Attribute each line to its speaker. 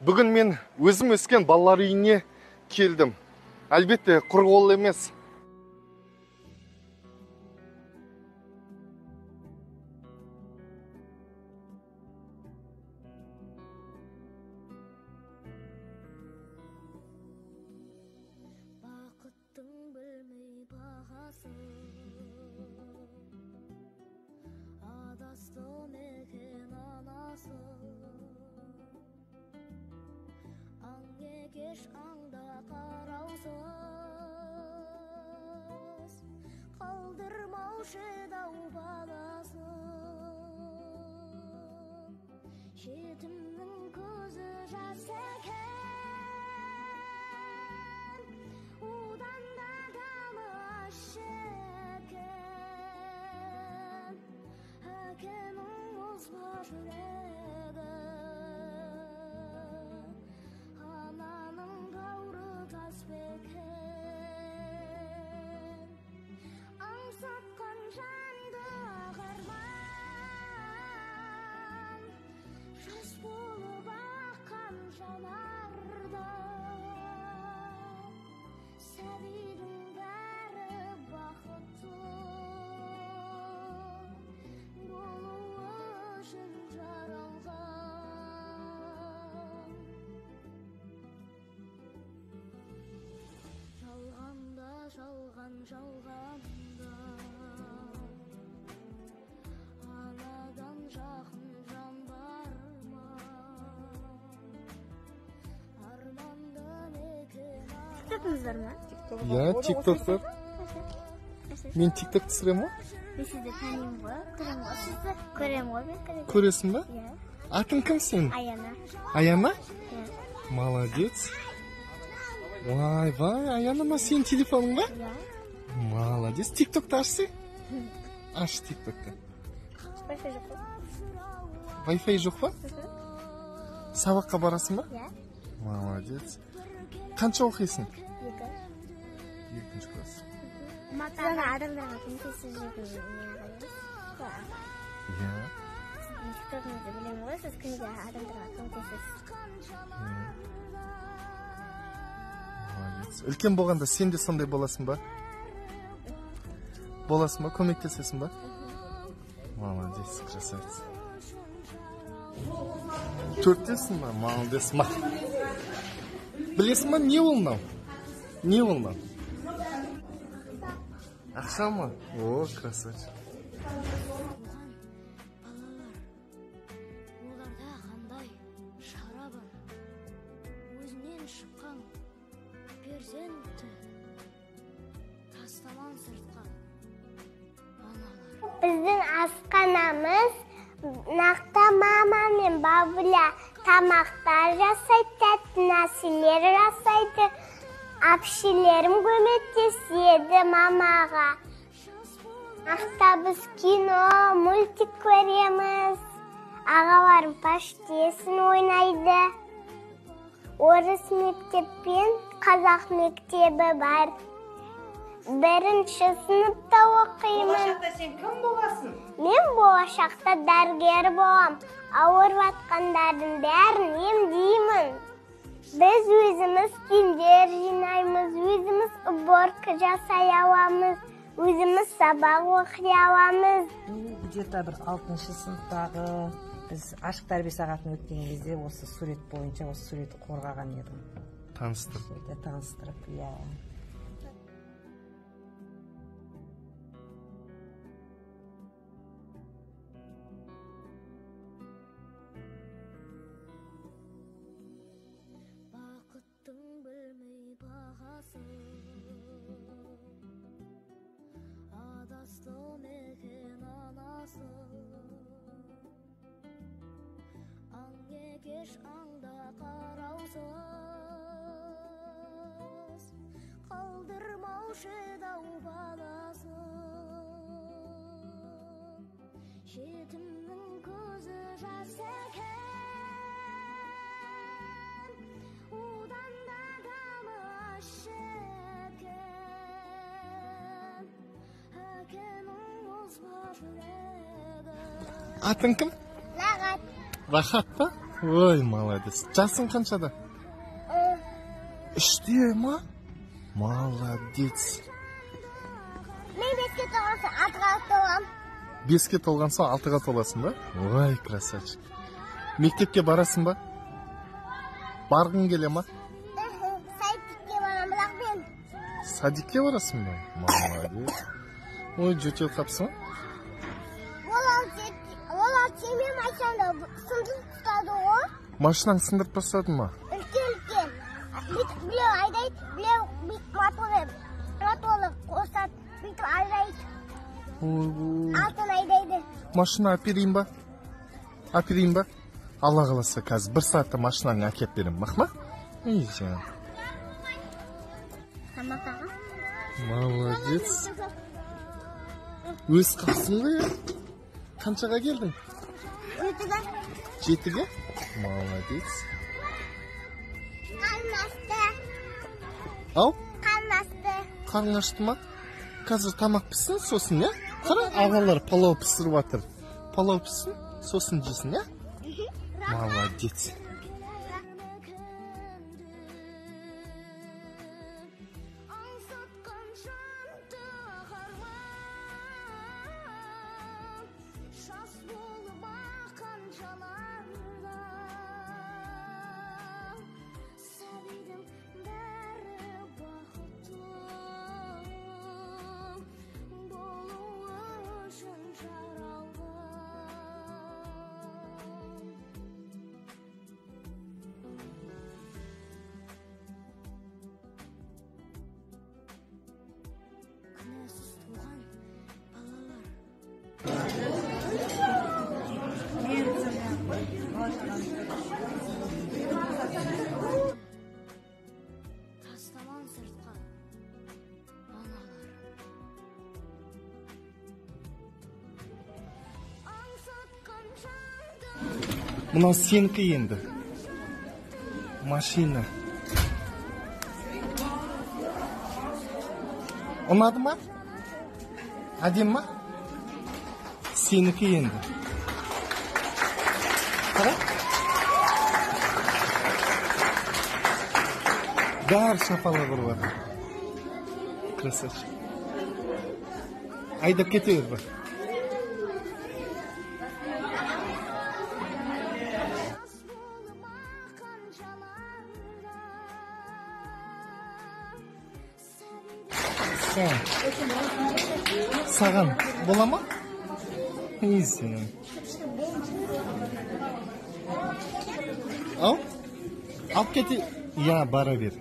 Speaker 1: Бүгін мен өзім өскен балалар үйіне келдім. Әлбетте, құр қол емес.
Speaker 2: Жетімнің көзі жас екен, одан да дамы шекен, әкенің озба жүрегі, ананың бауыры тас бекен, аңсатқан жанды ағарман, жас болып аққан жанарда, сәбидің бәрі бақытты болуы үшін жаралған. Жалғанда, жалғанда, анадан жақын жан бар ма? Арманды мекен
Speaker 3: TikTok'unuz var mı?
Speaker 1: Ya, TikTok'ta. Мен TikTok түсірем о?
Speaker 3: Ben sizi tanıyayım bu. Көрем о. Sizi көрем о.
Speaker 1: Көресің ба?
Speaker 3: Иә.
Speaker 1: Атың кім сен?
Speaker 3: Аяна.
Speaker 1: Аяна?
Speaker 3: Иә.
Speaker 1: Молодец. Вай, Аяна, ма сенің телефоның ба?
Speaker 3: Иә.
Speaker 1: Молодец. TikTok'ta ашсың? Аш TikTok'ta.
Speaker 3: Wi-Fi жоқ па?
Speaker 1: Wi-Fi жоқ па? Сабаққа барасың ба?
Speaker 3: Иә.
Speaker 1: Молодец. Қанша оқисың?
Speaker 3: 2.
Speaker 1: Екінші класс.
Speaker 3: Мақтана адамдарға көмектесіп жүрген
Speaker 1: Иә.
Speaker 3: TikTok'ыңызды білемін ғой, сіз күнде адамдарға көмектесесіз.
Speaker 1: Молодец. Үлкен болғанда сен де сондай боласың ба? Боласың ба? Көмектесесің ба? Молодец, красавица. 4-тесің ба? Молодец. Білесің ба, не ол мынау? Не ол мынау? Ақша ма? О, красавица.
Speaker 2: оларда қандай шара бар, өзінен шыққан перзентті тастаман сыртқа аналар.
Speaker 3: Біздің асханамыз нақты мама мен бабуля тамақтар жасайды, тәтті нәрселер жасайды. Апшелерім көмектеседі мамаға. Нақты біз кино, мультик көреміз. Ағаларым паштесін ойнайды. Орыс мектеп пен қазақ мектебі бар. 1-ші сыныпта оқимын.
Speaker 4: Болашақта сен кім боласың?
Speaker 3: Мен болашақта дәрігер болам. Ауырып жатқандардың бәрін емдеймін. Біз өзіміз киімдер жинаймыз, өзіміз уборка жасай аламыз, өзіміз сабақ оқи аламыз.
Speaker 4: Где-то бір 6-шы сыныптағы біз ашық тәрбие сағатын өткен кезде осы сурет бойынша осы суретті қорғаған едім.
Speaker 1: Таныстырып,
Speaker 4: иә.
Speaker 2: Бақыттың білмей бағасын, адасты мекен анасы, аң екеш аңда қараусыз, қалдырмаушы дау баласын, жетімнің көзі жас екен, одан да дамы шекен, әкенің озба жүрегі.
Speaker 1: Атың кім?
Speaker 3: Лағат.
Speaker 1: Рахат па? Ой, молодец. Жасың қаншада? 3-те ма? Молодец.
Speaker 2: Мен 5-ке толғанса 6-ға толам.
Speaker 1: 5-ке толған соң 6-ға толасың ба? Ой, красавчик. Мектепке барасың ба? Барғың келе ма?
Speaker 2: Сайтикке барам, бірақ мен.
Speaker 1: Садикке барасың ба? Молодец. Ой, жөтел қапсың?
Speaker 2: Олар семен машинада сындырып тұтады ғой.
Speaker 1: Машинаң сындырып тастады ма?
Speaker 2: Үлкен. Біреу айдайды, біреу моторы қосады, бүйтіп айдайды. Алтын айдайды.
Speaker 1: Машина әперейін ба? Әперейін ба? Алла қаласа қазір 1 саатта машинаңы әкеп берем, мақма? Ей, жан.
Speaker 3: Тамақаға.
Speaker 1: Молодец. Өз қапсың ғой, я? Қаншаға келдің?
Speaker 2: 7-ге.
Speaker 1: 7-ге? Молодец.
Speaker 2: Қарным ашты.
Speaker 1: Ау?
Speaker 2: Қарным ашты.
Speaker 1: Қарның ашты ма? Қазір тамақ піссін, сосын, я? Қара, ағалар палау пісіріп жатыр. Палау піссін, сосын жейсің, я? Молодец.
Speaker 2: Күнәсіз туған балалар. Тастаман сыртқа аналар. Аңсатқан жанды.
Speaker 1: Мынау сенікі енді. Машина. Ұнады ма? Әдем ма? Сенікі енді. Қара? Бәрі шапалақ ұрып жатыр. Красавчик. Айдап кете бер ба. Саған бола ма? Ей сенің. Ау? Алып кете. Я, бара бер.